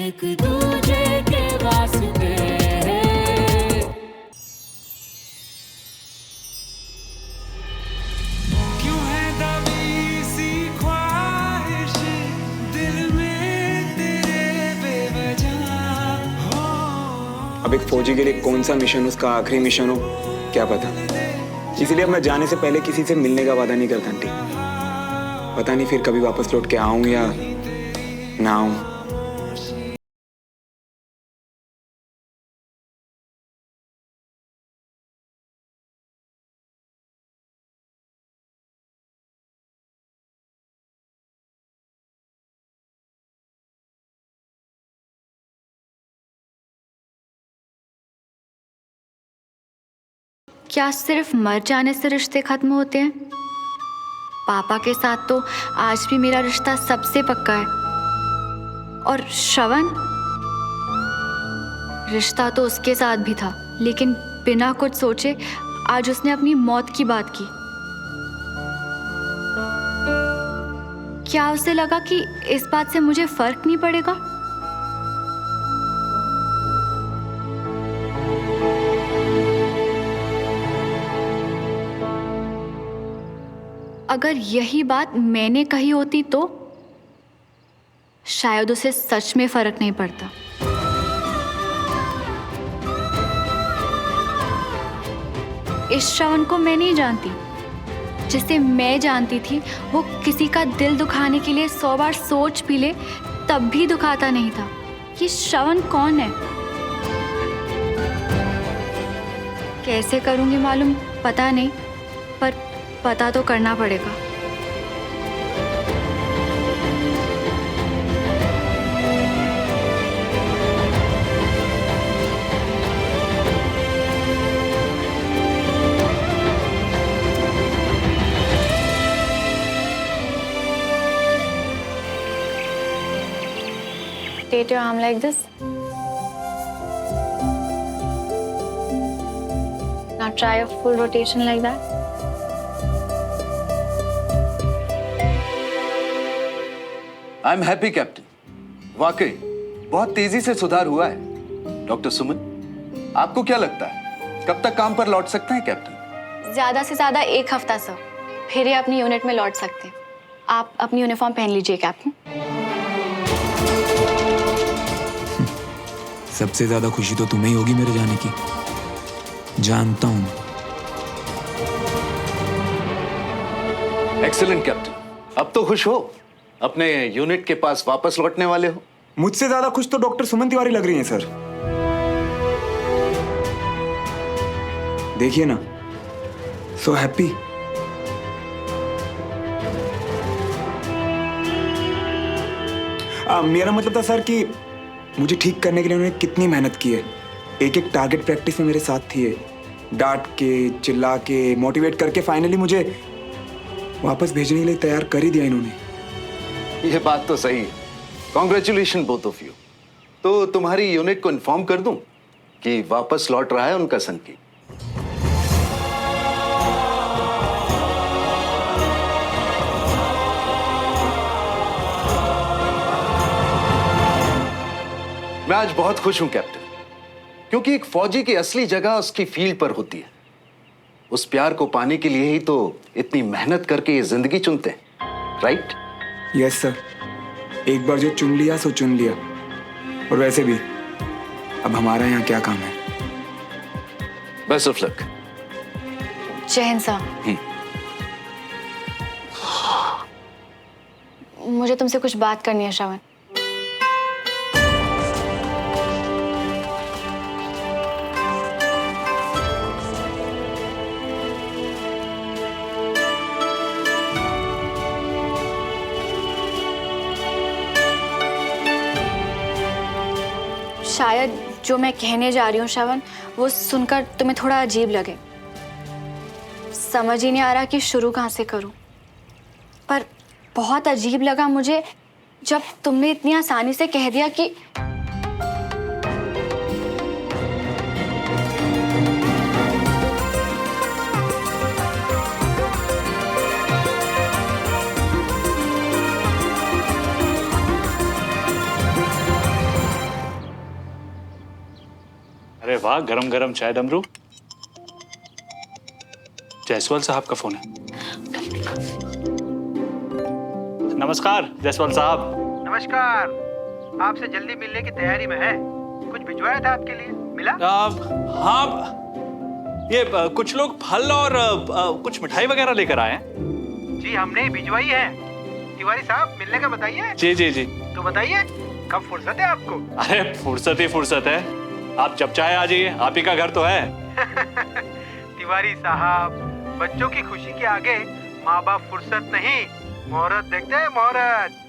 एक दूजे के वास्ते। क्यों है दबी सी ख्वाहिश दिल में तेरे बेवजह हो। अब एक फौजी के लिए कौन सा मिशन उसका आखिरी मिशन हो क्या पता, इसलिए अब मैं जाने से पहले किसी से मिलने का वादा नहीं करता आंटी। पता नहीं फिर कभी वापस लौट के आऊं या ना आऊं। क्या सिर्फ मर जाने से रिश्ते खत्म होते हैं? पापा के साथ तो आज भी मेरा रिश्ता सबसे पक्का है। और श्रवण, रिश्ता तो उसके साथ भी था, लेकिन बिना कुछ सोचे आज उसने अपनी मौत की बात की। क्या उसे लगा कि इस बात से मुझे फर्क नहीं पड़ेगा? अगर यही बात मैंने कही होती तो शायद उसे सच में फर्क नहीं पड़ता। इस श्रवण को मैं नहीं जानती। जिसे मैं जानती थी वो किसी का दिल दुखाने के लिए 100 बार सोच भी ले तब भी दुखाता नहीं था। ये श्रवण कौन है? कैसे करूंगी मालूम पता नहीं, पर पता तो करना पड़ेगा। Rotate your arm like this. Now try a full rotation like that. I am happy captain. वाकई बहुत तेजी से सुधार हुआ है। डॉक्टर सुमन, आपको क्या लगता है कब तक काम पर लौट सकते हैं कैप्टन? ज्यादा से ज्यादा 1 हफ्ता सर, फिर ये अपनी यूनिट में लौट सकते हैं। आप अपनी यूनिफॉर्म पहन लीजिए कैप्टन। सबसे ज्यादा खुशी तो तुम्हें ही होगी मेरे जाने की, जानता हूं। एक्सीलेंट कैप्टन, अब तो खुश हो, अपने यूनिट के पास वापस लौटने वाले हो। मुझसे ज्यादा खुश तो डॉक्टर सुमन तिवारी लग रही हैं सर। देखिए ना, सो हैप्पी। मेरा मतलब था सर कि मुझे ठीक करने के लिए उन्होंने कितनी मेहनत की है। एक एक टारगेट प्रैक्टिस में मेरे साथ थी, डांट के चिल्ला के मोटिवेट करके फाइनली मुझे वापस भेजने के लिए तैयार कर ही दिया इन्होंने। ये बात तो सही है। Congratulation both of you. तो तुम्हारी यूनिट को इन्फॉर्म कर दूं कि वापस लौट रहा है उनका संकेत। मैं आज बहुत खुश हूं कैप्टन, क्योंकि एक फौजी की असली जगह उसकी फील्ड पर होती है। उस प्यार को पाने के लिए ही तो इतनी मेहनत करके ये जिंदगी चुनते हैं, राइट? यस सर, एक बार जो चुन लिया सो चुन लिया। और वैसे भी अब हमारा यहाँ क्या काम है। Best of luck. जय हिंद सर। मुझे तुमसे कुछ बात करनी है श्रवण। शायद जो मैं कहने जा रही हूँ श्रवण, वो सुनकर तुम्हें थोड़ा अजीब लगे। समझ ही नहीं आ रहा कि शुरू कहाँ से करूँ। पर बहुत अजीब लगा मुझे जब तुमने इतनी आसानी से कह दिया कि वाह, गरम गरम चाय डमरू। जायसवाल साहब का फोन है। नमस्कार जायसवाल साहब। नमस्कार। आपसे जल्दी मिलने की तैयारी में है। कुछ भिजवाया था आपके लिए, मिला? हाँ, ये कुछ लोग फल और कुछ मिठाई वगैरह लेकर आए हैं। जी हमने ही भिजवाई है। तिवारी साहब मिलने का बताइए। जी जी जी। तो बताइए कब फुर्सत है आपको? अरे फुर्सत ही फुर्सत है, आप जब चाहे आ जाइए, आप ही का घर तो है। तिवारी साहब, बच्चों की खुशी के आगे माँ बाप फुर्सत नहीं, मुहूर्त देखते हैं, मुहूर्त।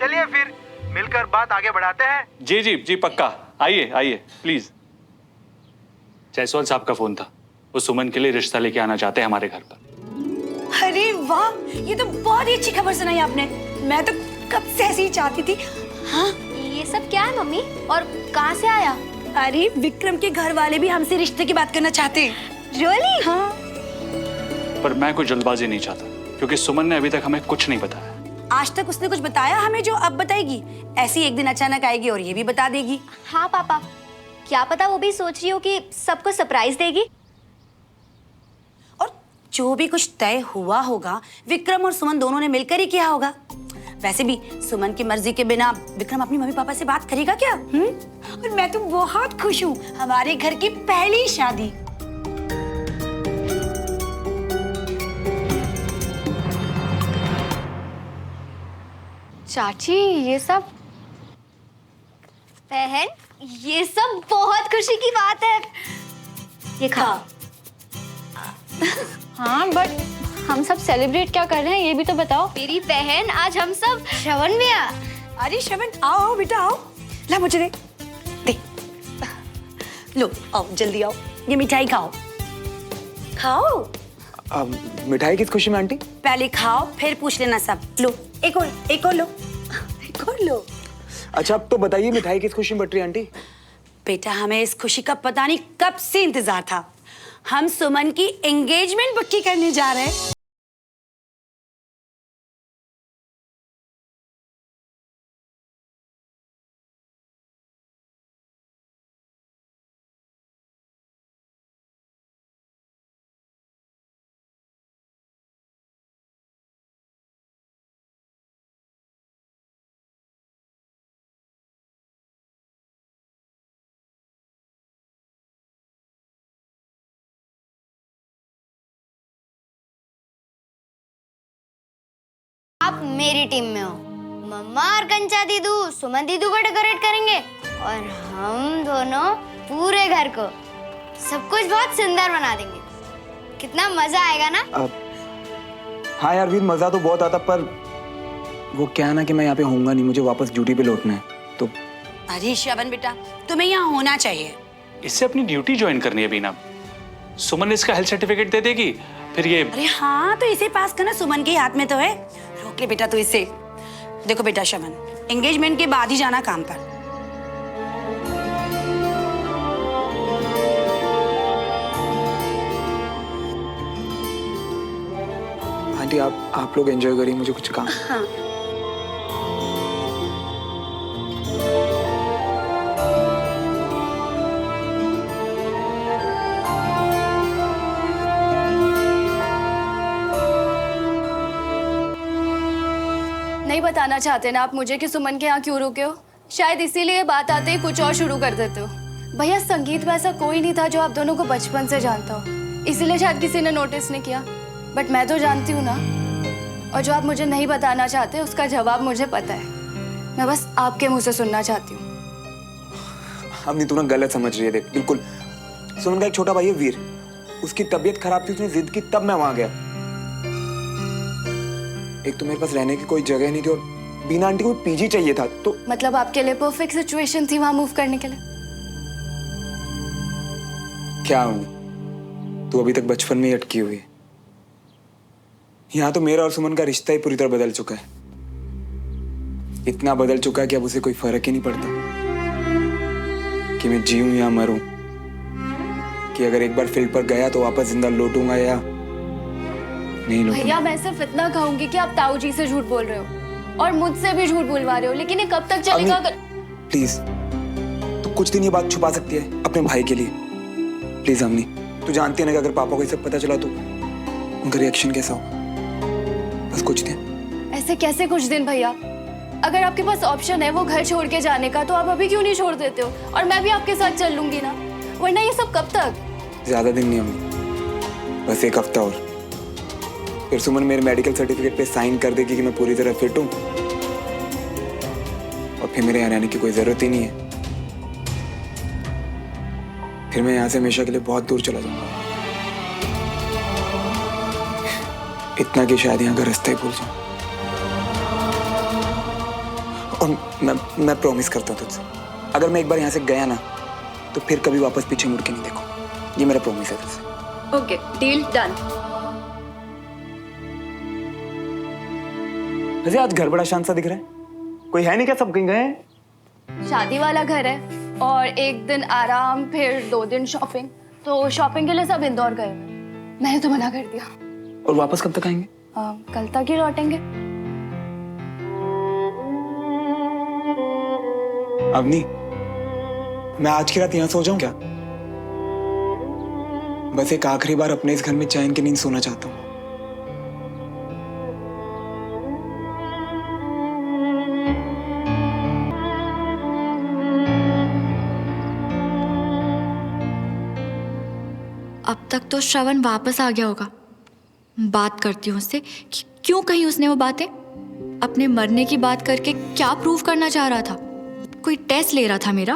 चलिए फिर मिलकर बात आगे बढ़ाते हैं। जी जी जी, पक्का। आइए आइए प्लीज। जायसवाल साहब का फोन था, वो सुमन के लिए रिश्ता लेके आना चाहते हैं हमारे घर पर। अरे वाह, ये तो बहुत ही अच्छी खबर सुनाई आपने। मैं तो कब से ऐसी ही चाहती थी। हाँ, ये सब क्या है मम्मी, और कहाँ से आया? अरे विक्रम के घर वाले भी हमसे रिश्ते की बात करना चाहते हैं। रियली? हाँ। पर मैं कोई जल्दबाजी नहीं चाहता, क्योंकि सुमन ने अभी तक हमें कुछ नहीं बताया। आज तक उसने कुछ बताया हमें जो अब बताएगी? ऐसी एक दिन अचानक आएगी और ये भी बता देगी। हाँ पापा, क्या पता वो भी सोच रही हो कि सबको सरप्राइज देगी। और जो भी कुछ तय हुआ होगा विक्रम और सुमन दोनों ने मिलकर ही किया होगा। वैसे भी सुमन की मर्जी के बिना विक्रम अपनी मम्मी पापा से बात करेगा क्या? और मैं तो बहुत खुश हूँ, हमारे घर की पहली शादी। चाची ये सब, बहन ये सब बहुत खुशी की बात है। ये खा। हाँ बट हम सब सेलिब्रेट क्या कर रहे हैं ये भी तो बताओ। मेरी बहन, आज हम सब श्रवण में आ। अरे श्रवण, आओ बेटा आओ। ला मुझे दे। दे। लो आओ, जल्दी आओ, ये मिठाई खाओ। खाओ। मिठाई किस खुशी में आंटी? पहले खाओ फिर पूछ लेना सब। लो एक और लो, एक और लो। अच्छा अब तो बताइए मिठाई किस खुशी में बट रही है आंटी? बेटा हमें इस खुशी का पता नहीं कब से इंतजार था। हम सुमन की एंगेजमेंट पक्की करने जा रहे हैं। आप मेरी टीम में हो। मम्मा और कंचा दीदू सुमन दीदू को डेकोरेट करेंगे और हम दोनों पूरे घर को सब कुछ बहुत सुंदर बना देंगे। कितना मजा आएगा ना? हाँ यार वीर, मजा तो बहुत आता, पर वो क्या है ना कि मैं यहाँ पे होऊंगा नहीं, मुझे वापस ड्यूटी पे लौटना है तो। अरे श्रवण बेटा, तुम्हें यहाँ होना चाहिए। इससे अपनी ड्यूटी ज्वाइन करनी है बीना। सुमन इसका हेल्थ सर्टिफिकेट दे देगी, फिर ये। अरे हाँ, तो इसे पास करना सुमन के हाथ में तो है। रोक ले बेटा तू इसे। देखो बेटा श्रवण, एंगेजमेंट के बाद ही जाना काम पर। आंटी आप लोग एंजॉय करिए, मुझे कुछ काम। हाँ। नहीं बताना चाहते ना आप मुझे कि सुमन के यहाँ क्यों रुके हो? शायद इसीलिए बात आते ही कुछ और शुरू कर देते हो। भैया संगीत में ऐसा कोई नहीं था जो आप दोनों को बचपन से जानता हो, इसीलिए शायद किसी ने नोटिस नहीं किया। बट मैं तो जानती हूँ ना, और जो आप मुझे नहीं बताना चाहते उसका जवाब मुझे पता है। मैं बस आपके मुंह से सुनना चाहती हूँ। अम्मी तू ना गलत समझ रही है। देख बिल्कुल, सुमन का एक छोटा भाई है वीर, उसकी तबीयत खराब थी, उसने जिद की तब मैं वहां गया। एक तो मेरे पास रहने की कोई जगह नहीं थी और बीना आंटी को पीजी चाहिए था, तो मतलब आपके लिए परफेक्ट सिचुएशन थी वहां मूव करने के लिए। क्या हूं, तू अभी तक बचपन में ही अटकी हुई है। यहाँ तो मेरा और सुमन का रिश्ता ही पूरी तरह बदल चुका है। इतना बदल चुका है कि अब उसे कोई फर्क ही नहीं पड़ता कि मैं जीऊं या मरूं, कि अगर एक बार फील्ड पर गया तो वापस जिंदा लौटूंगा या नहीं लौटूंगा। भैया मैं सिर्फ इतना कहूंगी कि आप ताऊ जी से झूठ बोल रहे हो और मुझसे भी झूठ बुलवा रहे हो, लेकिन ये कब तक चलेगा? प्लीज, तो कुछ दिन ये बात छुपा सकती है अपने भाई के लिए? प्लीज अम्मी, तू जानती है ना कि अगर पापा को ये सब पता चला तो उनका रिएक्शन कैसा होगा। बस कुछ दिन। ऐसे कैसे कुछ दिन भैया? अगर आपके पास ऑप्शन है वो घर छोड़ के जाने का तो आप अभी क्यों नहीं छोड़ देते हो? और मैं भी आपके साथ चल लूंगी ना, वरना ये सब कब तक? ज्यादा दिन नहीं अम्मी, बस 1 हफ्ता और। फिर सुमन मेरे मेडिकल सर्टिफिकेट पे साइन कर देगी कि मैं पूरी तरह फिट हूँ, और फिर मेरे यहाँ रहने की कोई जरूरत ही नहीं है। फिर मैं यहाँ से हमेशा के लिए बहुत दूर चला जाऊंगा, इतना कि शायद यहाँ का रास्ता ही भूल जाऊं। और मैं प्रॉमिस करता हूँ तुझसे, अगर मैं एक बार यहाँ से गया ना तो फिर कभी वापस पीछे मुड़ के नहीं देखो। ये मेरा प्रॉमिस है तुझसे। Okay, deal done. वैसे आज घर बड़ा शांत सा दिख रहा है, कोई है नहीं क्या? सब कहीं गए हैं? शादी वाला घर है और 1 दिन आराम, फिर 2 दिन शॉपिंग। तो शॉपिंग के लिए सब इंदौर गए। मैंने तो मना कर दिया। और वापस कब तक आएंगे? कल तक ही लौटेंगे। अवनी, मैं आज की रात यहाँ सो जाऊं क्या? बस एक आखिरी बार अपने इस घर में चैन की नींद सोना चाहता हूँ। अब तक तो श्रवण वापस आ गया होगा। बात करती हूँ उससे कि क्यों कही उसने वो बातें। अपने मरने की बात करके क्या प्रूव करना चाह रहा था? कोई टेस्ट ले रहा था मेरा?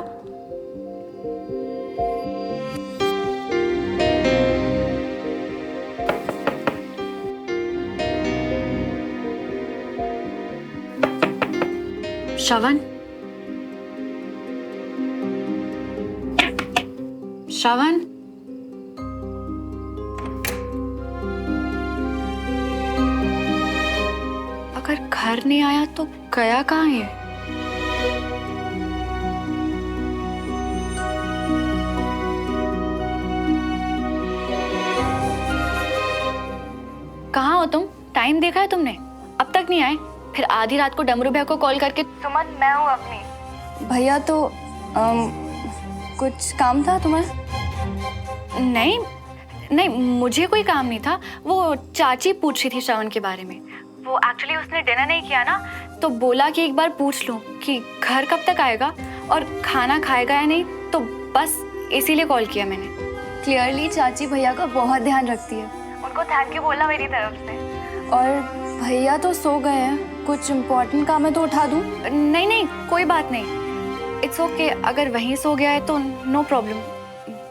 श्रवण, श्रवण, अगर घर नहीं आया तो गया कहाँ है? कहाँ हो तुम? टाइम देखा है तुमने? अब तक नहीं आए? फिर आधी रात को डमरू भैया को कॉल करके सुमन, मैं हूँ अपनी। भैया तो कुछ काम था तुम्हें? नहीं नहीं, मुझे कोई काम नहीं था। वो चाची पूछ रही थी श्रवण के बारे में। वो एक्चुअली उसने डिनर नहीं किया ना, तो बोला कि एक बार पूछ लूं कि घर कब तक आएगा और खाना खाएगा या नहीं, तो बस इसीलिए कॉल किया मैंने। क्लियरली चाची भैया का बहुत ध्यान रखती है। उनको थैंक यू बोलना मेरी तरफ से। और भैया तो सो गए हैं, कुछ इम्पोर्टेंट काम है तो उठा दूं? नहीं नहीं, कोई बात नहीं, इट्स ओके। अगर वहीं सो गया है तो no problem.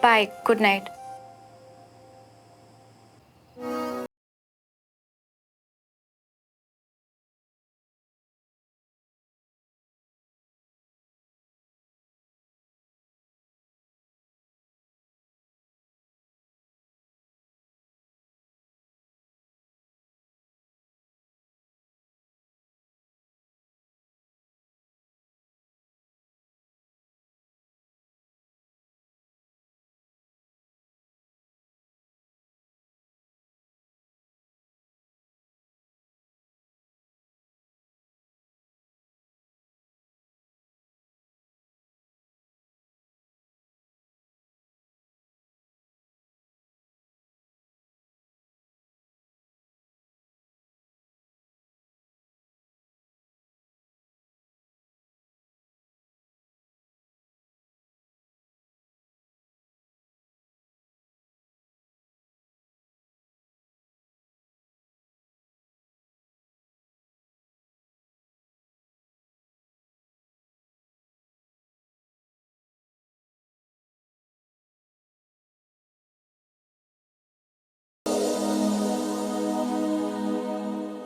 Bye, good night.